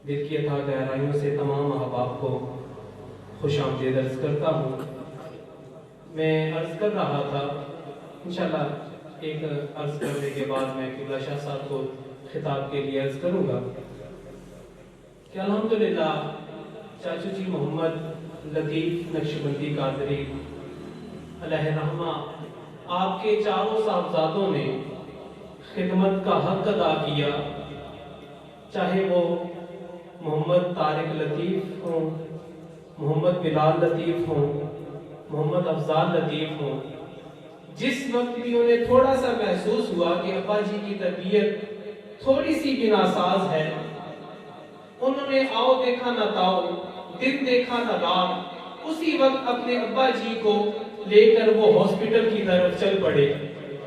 دل کی اتھا گہرائیوں سے تمام احباب کو خوش آمدید عرض کرتا ہوں۔ میں عرض کر رہا تھا، انشاءاللہ ایک عرض کرنے کے بعد میں قبلہ شاہ صاحب کو خطاب کے لیے عرض کروں گا کہ الحمدللہ چاچو جی محمد لطیف نقشبندی قادری علیہ رحمہ آپ کے چاروں صاحبزادوں نے خدمت کا حق ادا کیا، چاہے وہ محمد طارق لطیف ہوں، محمد بلال لطیف ہوں، محمد افضال لطیف ہوں۔ جس وقت بھی انہیں تھوڑا سا محسوس ہوا کہ ابا جی کی طبیعت تھوڑی سی بھی ناساز ہے، انہوں نے آؤ دیکھا نہ تاؤ، دن دیکھا نہ رات، اسی وقت اپنے ابا جی کو لے کر وہ ہاسپٹل کی طرف چل پڑے۔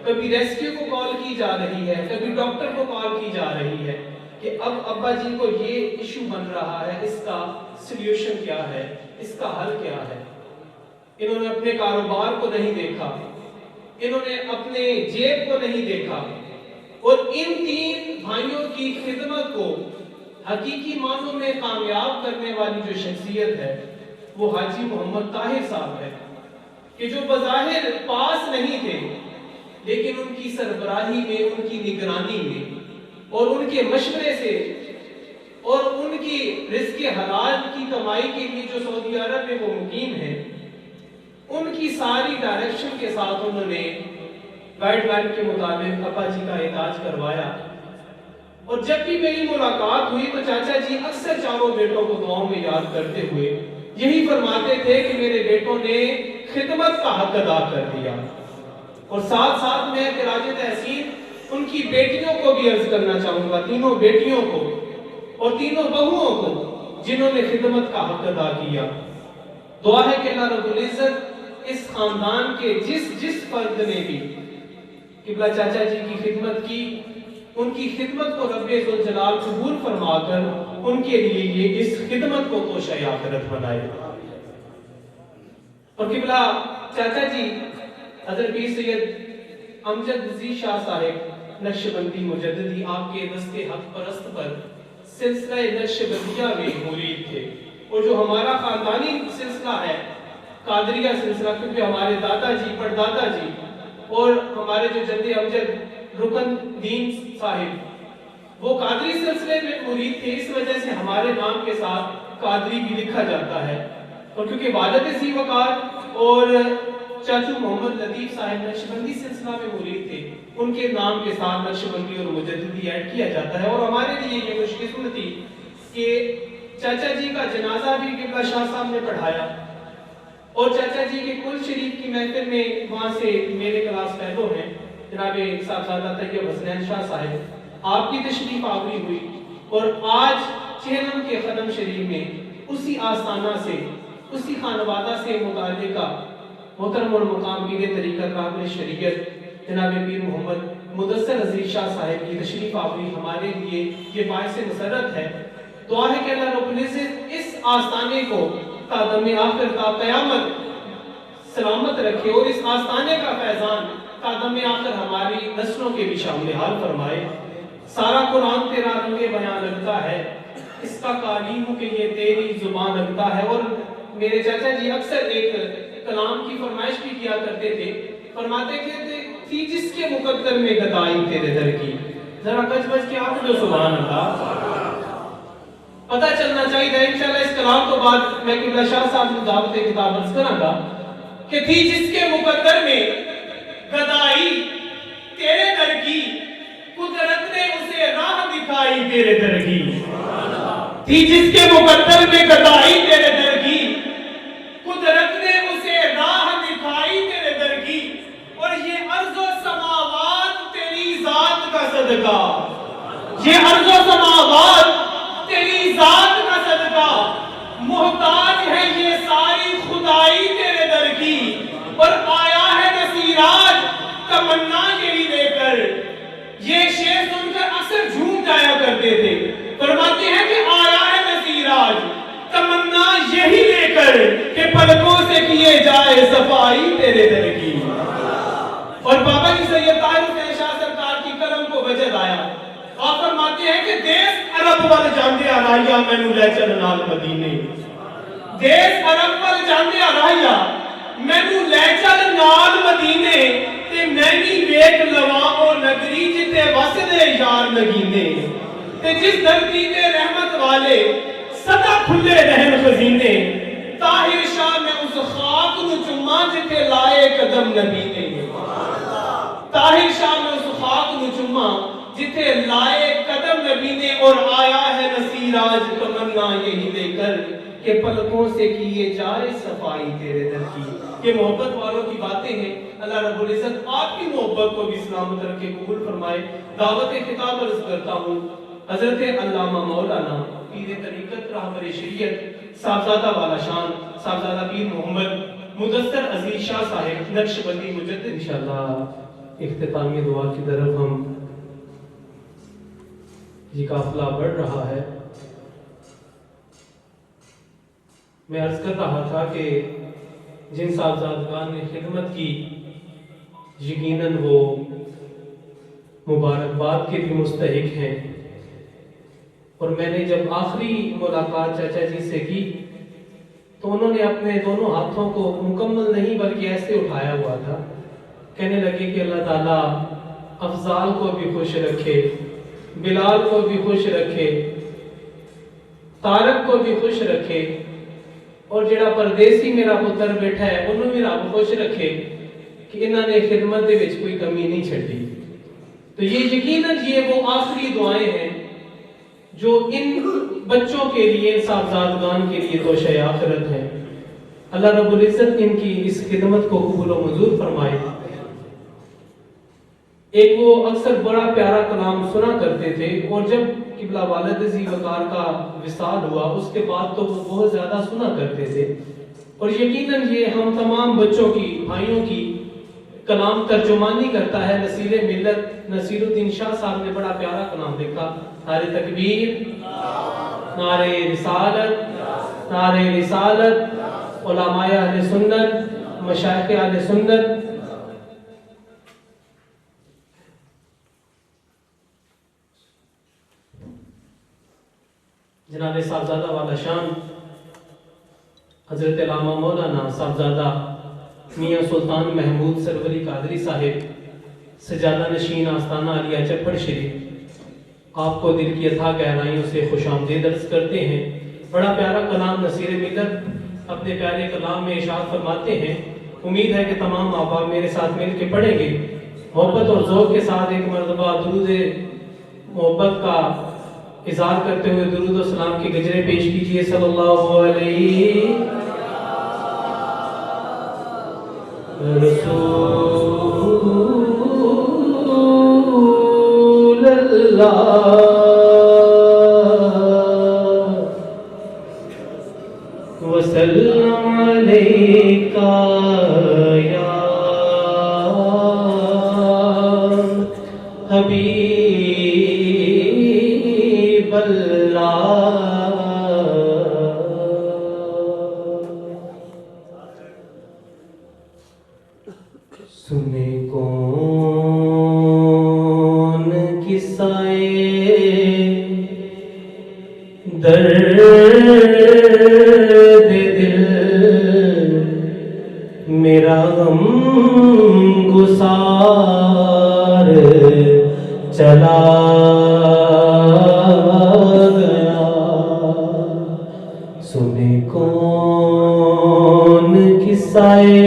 کبھی ریسکیو کو کال کی جا رہی ہے، کبھی ڈاکٹر کو کال کی جا رہی ہے کہ اب ابا جی کو یہ ایشو بن رہا ہے، اس کا سلیوشن کیا ہے، اس کا حل کیا ہے۔ انہوں نے اپنے کاروبار کو نہیں دیکھا، انہوں نے اپنے جیب کو نہیں دیکھا، اور ان تین بھائیوں کی خدمت کو حقیقی معنوں میں کامیاب کرنے والی جو شخصیت ہے وہ حاجی محمد طاہر صاحب ہے، کہ جو بظاہر پاس نہیں تھے لیکن ان کی سربراہی میں، ان کی نگرانی میں اور ان کے مشورے سے اور ان کی رزق حلال کی کمائی کے لیے جو سعودی عرب میں وہ مقیم ہیں، ان کی ساری ڈائریکشن کے ساتھ انہوں نے گائیڈ لائن کے مطابق ابا جی کا علاج کروایا۔ اور جب بھی میری ملاقات ہوئی تو چاچا جی اکثر چاروں بیٹوں کو دعاؤں میں یاد کرتے ہوئے یہی فرماتے تھے کہ میرے بیٹوں نے خدمت کا حق ادا کر دیا۔ اور ساتھ ساتھ میں خراج تحسین ان کی بیٹیوں کو بھی عرض کرنا چاہوں گا، تینوں بیٹیوں کو اور تینوں بہوؤں کو جنہوں نے خدمت کا حق ادا کیا۔ دعا ہے کہ اللہ رب العزت اس خاندان کے جس فرد نے بھی قبلہ چاچا جی کی خدمت کی، ان کی خدمت کو رب ذوالجلال قبول فرما کر ان کے لیے یہ اس خدمت کو توشہ آخرت بنائے۔ اور قبلہ چاچا جی حضرت پیر سید امجد عزیز شاہ صاحب نقشبندی مجددی آپ کے دست حق پرست پر سلسلہ نقشبندیہ میں مرید تھے، اور جو ہمارا خاندانی سلسلہ ہے قادریہ سلسلہ، کیونکہ ہمارے دادا جی، پردادا جی اور ہمارے جو جد امجد رکن دین صاحب وہ قادری سلسلے میں مرید تھے، اس وجہ سے ہمارے نام کے ساتھ قادری بھی لکھا جاتا ہے۔ اور کیونکہ والد ذی وقار اور چاچو محمد لطیف صاحب نقشبندی سلسلہ میں مرید تھے، ان کے نام کے ساتھ نقشبندی اور مجددی ایڈ کیا جاتا ہے۔ اور ہمارے لیے یہ خوش قسمتی کہ چاچا جی کا جنازہ بھی قبلہ شاہ صاحب نے پڑھایا، اور چاچا جی کے کل شریف کی محفل میں وہاں سے میرے کلاس فیلو ہیں جناب صاحبزادہ طیب حسنین شاہ صاحب، آپ کی تشریف آوری ہوئی، اور آج چہلم کے قدم شریف میں اسی آستانہ سے، اسی خانوادہ سے متعلقہ محترم المقام پیر طریقت راہبر شریعت جناب پیر محمد مدثر عزیز شاہ صاحب کی تشریف آوری ہمارے لیے یہ باعث مسرت ہے۔ دعا ہے کہ اللہ رب العزت اس آستانے کو تا دم آخر تا قیامت سلامت رکھے، اور اس آستانے کا فیضان تا دم آخر ہماری نسلوں کے بھی شامل حال فرمائے۔ سارا قرآن تیرا رنگ بیان لگتا ہے، اس کا قالی ہوں کہ یہ تیری زبان لگتا ہے۔ اور میرے چاچا جی اکثر ایک کلام کی فرمائش بھی کیا کرتے تھے، فرماتے تھی جس کے مقدر میں گدائی تیرے در کی، ذرا گج بج کے آپ جو سبحان اللہ پتہ چلنا چاہیے۔ انشاءاللہ اس کلام کو بعد میں قبلہ شاہ صاحب کو دعوت کتاب عرض کروں گا کہ تھی جس کے مقدر میں گدائی تیرے در کی، قدرت نے اسے راہ دکھائی تیرے در کی۔ تھی جس کے مقدر میں گدائی تیرے در کی، قدرت نے اسے راہ دکھائی تیرے در کی، اور یہ ارض و سماوات تیری ذات کا صدقہ، یہ ارض و سماوات تیری ذات کا صدقہ، محتاج ہے یہ ساری خدائی تیرے در کی، اور آیا ہے نصیراج تمنا یہی لے کر۔ یہ شعر سن کر اکثر جھوم جایا کرتے تھے، فرماتے ہیں کہ آیا ہے نصیراج تمنا یہی لے کر کہ پلکوں سے کیے جائے صفائی تیرے در کی۔ اور بابا جی سید طاہر حسین شاہ سرکار کی قلم کو وجد آیا، آپ فرماتے ہیں کہ دیس عرب अरब वाल जांदे आ राहिया मैनू लै चल नाल मदीने देश अरब वाल जांदे आ राहिया मैनू लै चल नाल मदीने ते मैं भी वेख लवां ओ नगरी जिते वसदे यार नगीने ते जिस धरती ते रहमत वाले सदा खुले रहन खजीने ताहिर शाह मैं उस खाक नू चुम्मा जिते लाए कदम नबी ने ताहिर शाह में उस खाक नू चुम्मा जिथे लाए कदम नबी ने और आया है नसीर आज तमन्ना यही लेकर कि पलकों से किए जाए सफाई तेरे दर की। ये मोहब्बत वालों की बातें हैं। अल्लाह रब्बुल इज्जत आपकी मोहब्बत को भी सलामत रखे, कबूल फरमाए। दावत खिताब अर्ज करता हूँ हजरत अल्लामा मौलाना पीर तरीकत रहबर शरीयत साहबजादा वाला शान साहबजादा पीर मोहम्मद मुदस्सर अजीज शाह साहिब नक्शबंदी मुजद्दिद इंशाअल्लाह इख्तितामी दुआ की तरफ हम ये काफिला बढ़ रहा है। मैं अर्ज कर रहा था कि जिन साहबजादगान ने खिदमत की यकीनन वो मुबारकबाद के भी मुस्तहिक हैं। और मैंने जब आखिरी मुलाकात चाचा जी से की तो उन्होंने अपने दोनों हाथों को मुकम्मल नहीं बल्कि ऐसे उठाया हुआ था, कहने लगे कि अल्लाह ताला अफजाल को भी खुश रखे, बिलाल को भी खुश रखे, तारक को भी खुश रखे और जेड़ा परदेसी मेरा पुत्र बैठा है उन्होंने भी रब खुश रखे कि इन्होंने खिदमत दे विच कोई कमी नहीं छड़ी। तो ये यकीनन ये वो आखिरी दुआएं हैं जो इन बच्चों के लिए, साहबजादगान के लिए तो शय आखिरत है। अल्लाह रब्बुल इज्जत इनकी इस खिदमत को कबूल व मंजूर फरमाए। एक वो अक्सर बड़ा प्यारा कलाम सुना करते थे और जब किबला वालिद जी वकार का विसाल हुआ उसके बाद तो वो बहुत ज्यादा सुना करते थे। और यकीनन ये हम तमाम बच्चों की, भाइयों की कलाम तर्जुमानी करता है नसीर मिल्लत नसीरुद्दीन शाह साहब ने बड़ा प्यारा कलाम लिखा, नारे तकबीर, नारे रिसालत, नारे रिसालत, उलमाए अहले सुन्नत, मशाइख अहले सुन्नत। जनाब साहबजादा वाला शान हजरत अल्लामा मौलाना साहबजादा मियां सुल्तान महमूद सरवरी कादरी साहिब सजादा नशीन आस्ताना अलिया चप्पड़ शरीफ आपको दिल की अथाह गहराइयों से खुशामदीद अर्ज करते हैं। बड़ा प्यारा कलाम नसीर मिल्लत अपने प्यारे कलाम में इरशाद फरमाते हैं। उम्मीद है कि तमाम आबाब मेरे साथ मिल के पढ़ेंगे। मोहब्बत और ज़ौक़ के साथ एक मरतबा दुरूद मोहब्बत का इज़हार करते हुए दुरूद और सलाम के गजरे पेश कीजिए। सल्लल्लाहु अलैहि रसूलल्लाह वसल्लम अलैका या हबीबल्लाह। सुने कौन किस्साए दर्द दिल, मेरा गम गुसार चला गया। सुने कौन किस्साए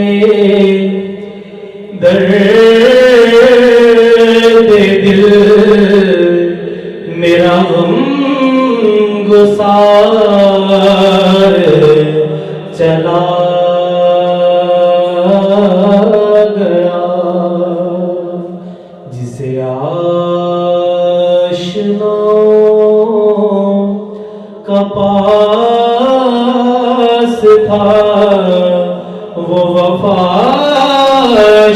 दर्द दिल, मेरा गम गुसार चला गया। जिसे आशनाओं का पास था वो वफा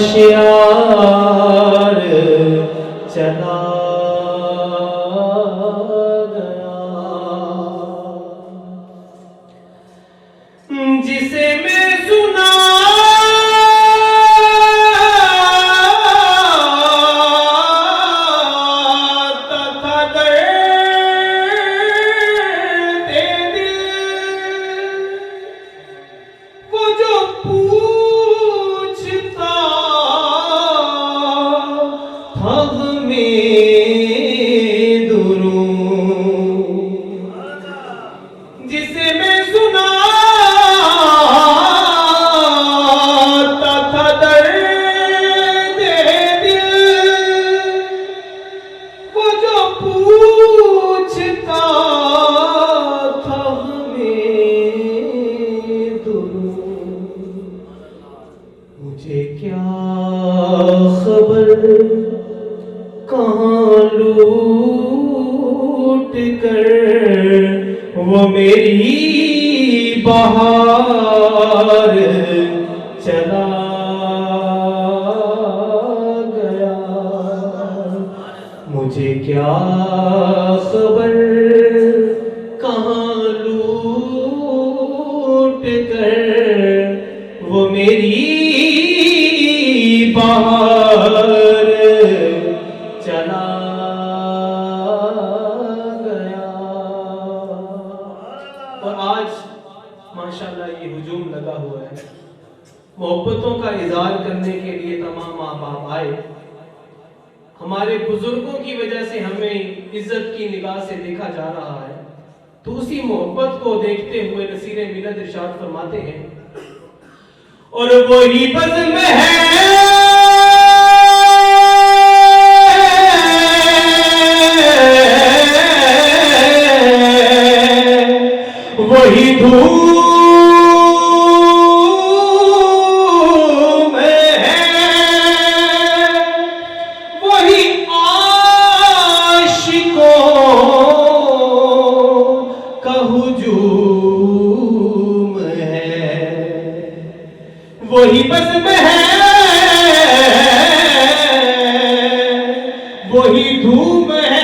शियार चला गया। जिसे मैं सुनाता था दर्द کر وہ میری بہار چلا گیا. مجھے کیا خبر کہاں لوٹ کر وہ میری بہار چلا گیا. اور آج ماشاءاللہ یہ ہجوم لگا ہوا ہے. محبتوں کا اظہار کرنے کے لیے تمام ماں باپ آئے. ہمارے بزرگوں کی وجہ سے ہمیں عزت کی نگاہ سے دیکھا جا رہا ہے. تو اسی محبت کو دیکھتے ہوئے نصیر ملت ارشاد فرماتے ہیں اور وہی بزم ہے وہی دھوم ہے وہی عاشقوں کا ہجوم ہے. وہی بزم ہے وہی دھوم ہے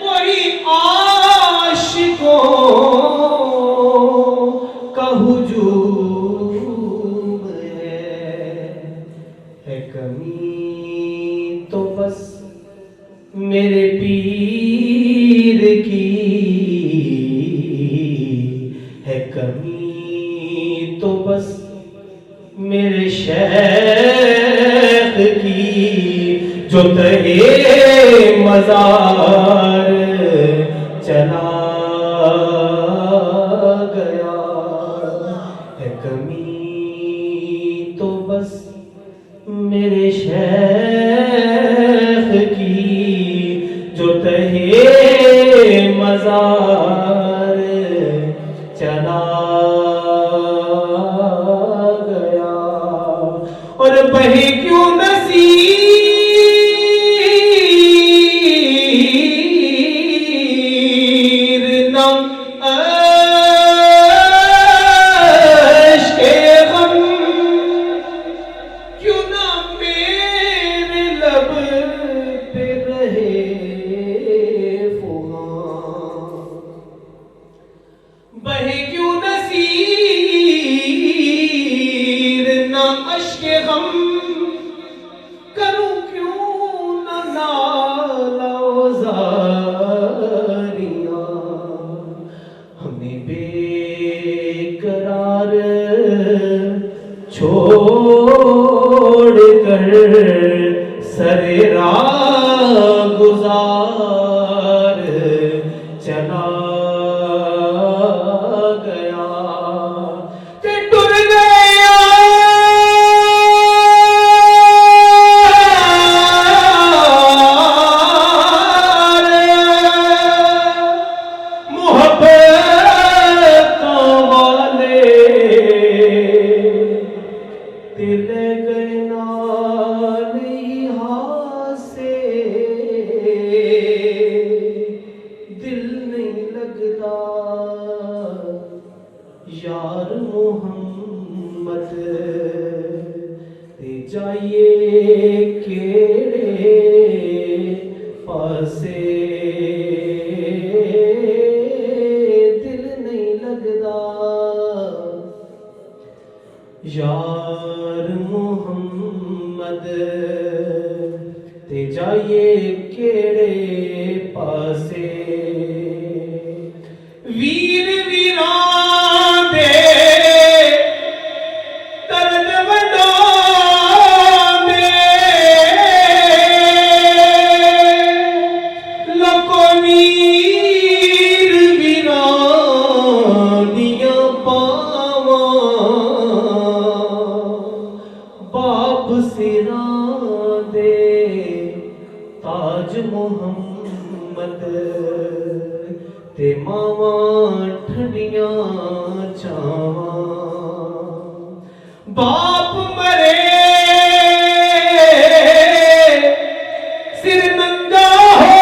وہی عاشقوں کا ہجوم ہے کمی تو بس میرے پیر کی ہے کمی تو بس میرے شیخ کی جو تہے مزار چلا گیا. ہے کمی تو بس میرے شیخ کی جو تہے مزار چلا گیا. اور بہے کیوں نصیر نہ عشق غم کیوں نہ میرے لب پہ رہے فغاں. بہے کیوں نصیر نہ عشق غم کروں کیوں نہ نالہ و زاریاں. ہمیں بے قرار چھوڑ کر سر راہ گزار چلا گیا. کہ ٹر گیا محبتوں والے دل گئے نال یہاں سے دل نہیں لگتا یار محمد تے جائیے کیڑے پاسے دل نہیں لگتا یار محمد تے جائیے کیڑے پاسے. ویر ویران دے درد ونڈان دے لکو ویر ویران دیاں پاواں باپ سراں دے تاج محمد تے ماواں ٹھنڈیاں چھاواں. باپ مرے سر ننگا ہو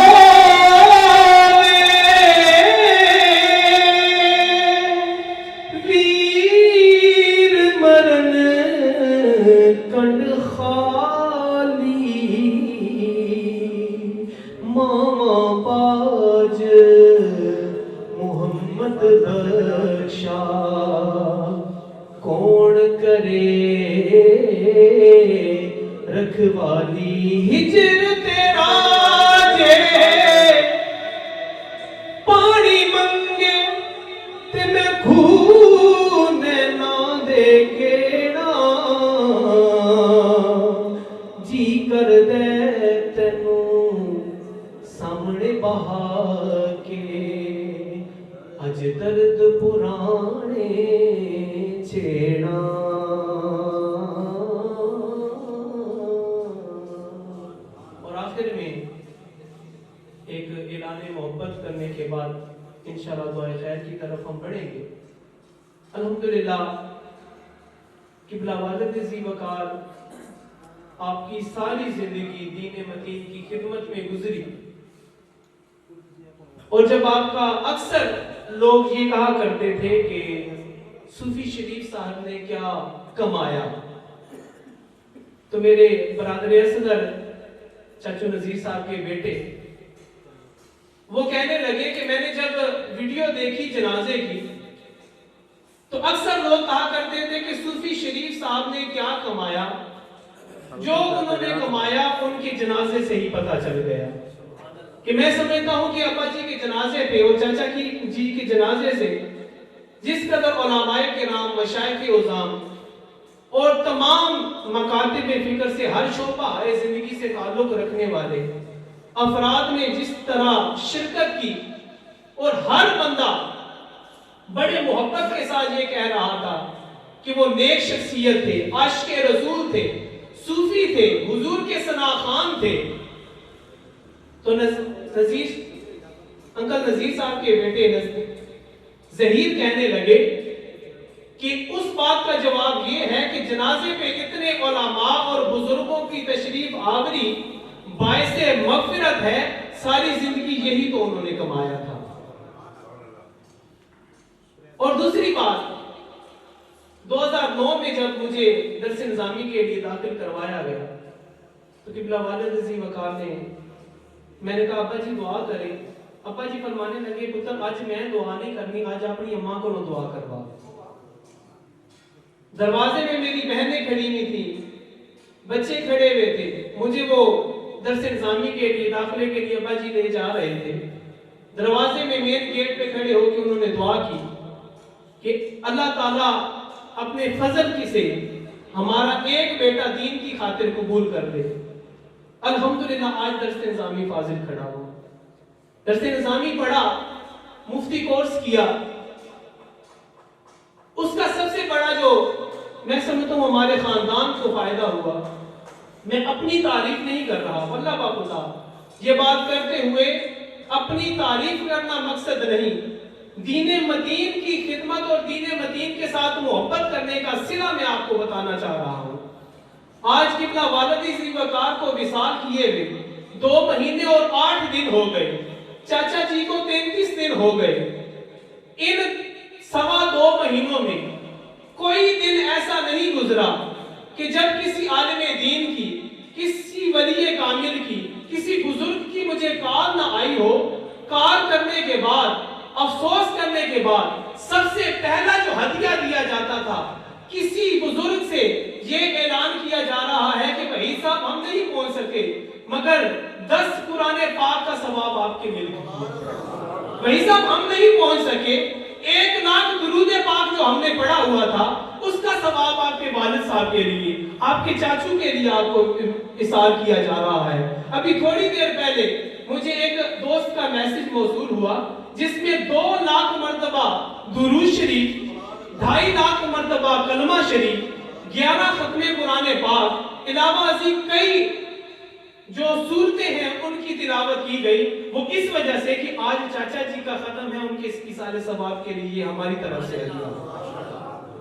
ताज मोहम्मद बख्शा, कौन करे रखवाली हिजर तेरा जे, पानी मंगे ते मैं खून ना दे केड़ा, जी कर दे तेनू सामने बहा के, अज दर्द पुराने छेड़ा। और आखिर में एक ऐलान मोहब्बत करने के बाद इंशाअल्लाह दुआ खैर की तरफ हम बढ़ेंगे। अल्हम्दुलिल्लाह किबला वालिद ज़ी वकार आपकी सारी जिंदगी दीन मतीन की खिदमत में गुजरी, और जब आपका अक्सर लोग ये कहा करते थे कि सूफी शरीफ साहब ने क्या कमाया, तो मेरे बरादर असगर चाचू नजीर साहब के बेटे वो कहने लगे कि मैंने जब वीडियो देखी जनाजे की तो अक्सर लोग कहा करते थे कि सूफी शरीफ साहब ने क्या कमाया, जो उन्होंने कमाया उनके जनाजे से ही पता चल गया। कि मैं समझता हूं कि अब्बा जी के जनाजे पे और चाचा जी के जनाजे से जिस कदर उलमाए किराम, मशाइख उज़ाम और तमाम मकातिब फिक्र से हर शोबा जिंदगी से ताल्लुक रखने वाले अफराद ने जिस तरह शिरकत की, और हर बंदा बड़े मोहब्बत के साथ ये कह रहा था कि वो नेक शख्सियत थे, आशिक़ रसूल थे, सूफी थे, हुजूर के सना खान थे। तो अंकल नजीर साहब के बेटे ज़हीर कहने लगे कि उस बात का जवाब ये है कि जनाजे पे इतने उलमा और बुजुर्गों की तशरीफ आवरी बाइसे मग़फ़िरत है, सारी जिंदगी यही तो उन्होंने कमाया था। और दूसरी बात, 2009 में जब मुझे दर्स निज़ामी के लिए दाखिल करवाया गया तो किबला वालिद ज़ी वकार ने, मैंने कहा अब्बा जी दुआ करें। अब्बा जी फरमाने लगे पुत्र आज मैं दुआ नहीं करनी, आज अपनी अम्मा को दुआ करवा। दरवाजे में मेरी बहनें खड़ी हुई थी, बच्चे खड़े हुए थे, मुझे वो दर्स निज़ामी के लिए दाखिले के लिए अब्बा जी ले जा रहे थे। दरवाजे में मेन गेट पे खड़े होकर उन्होंने दुआ की कि अल्लाह ताला अपने फजल की से हमारा एक बेटा दीन की खातिर कबूल कर दे। अल्हम्दुलिल्लाह आज दर्स निज़ामी फाजिल खड़ा हुआ, दर्स निज़ामी पढ़ा, मुफ्ती कोर्स किया। उसका सबसे बड़ा जो मैं समझता हूँ हमारे खानदान को फायदा हुआ, मैं अपनी तारीफ नहीं कर रहा, वल्लाह बाखुदा ये बात करते हुए अपनी तारीफ करना मकसद नहीं, दीन मतीन की खिदमत और दीन मतीन के साथ मोहब्बत करने का सिला मैं आपको बताना चाह रहा हूँ। आज किबला वालिद ज़ी वकार को विसाल किए हुए 2 महीने और 8 दिन हो गए, चाचा जी को 33 दिन हो गए। इन 2.25 महीनों में कोई दिन ऐसा नहीं गुजरा कि जब किसी आलिम दीन की, किसी वली कामिल की, किसी बुजुर्ग की मुझे कॉल ना आई हो। कॉल करने के बाद, अफसोस करने के बाद सबसे पहला जो हदिया दिया जाता था, किसी बुजुर्ग से ये ऐलान किया जा रहा है कि भाई साहब हम नहीं पहुंच सके, मगर 10 कुरान पाक का सवाब आपके मिल गया। भाई साहब हम नहीं पहुंच सके, 1 लाख दुरूद पाक जो हमने पढ़ा हुआ था उसका सवाब आपके वालिद साहब के लिए, आपके चाचू के लिए आपको इसार किया जा रहा है। अभी थोड़ी देर पहले मुझे एक दोस्त का मैसेज मौसूल हुआ जिसमें 2 लाख मर्तबा दुरूद शरीफ, 2.5 लाख मर्तबा कलमा शरीफ, 11 खत्मे कुरान पाक, इलावा अजी कई जो सूरतें हैं उनकी तिलावत की गई। वो इस वजह से कि आज चाचा जी का खत्म है, उनके इस इसाले सवाब के लिए हमारी तरफ से है।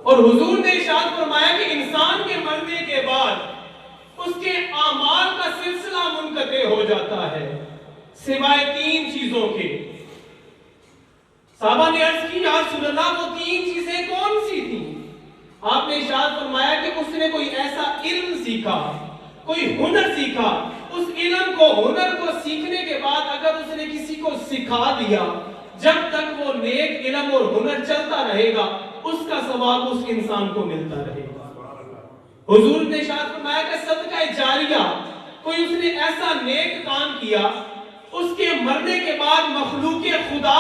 और हुजूर ने इरशाद फरमाया कि इंसान के मरने के बाद उसके आमाल का सिलसिला मुनक़ते हो जाता है सिवाय 3 चीजों के। साहबा ने अर्ज की या रसूल अल्लाह वो 3 चीजें कौन सी थी? आपने इरशाद फरमाया कि उसने कोई ऐसा इल्म सीखा, کوئی ہنر سیکھا، اس علم کو، ہنر کو سیکھنے کے بعد اگر اس نے کسی کو سکھا دیا، جب تک وہ نیک علم اور ہنر چلتا رہے گا اس کا ثواب اس انسان کو ملتا رہے گا۔ حضور نے ارشاد فرمایا کہ صدقہ جاریہ، کوئی اس نے ایسا نیک کام کیا، اس کے مرنے کے بعد مخلوق خدا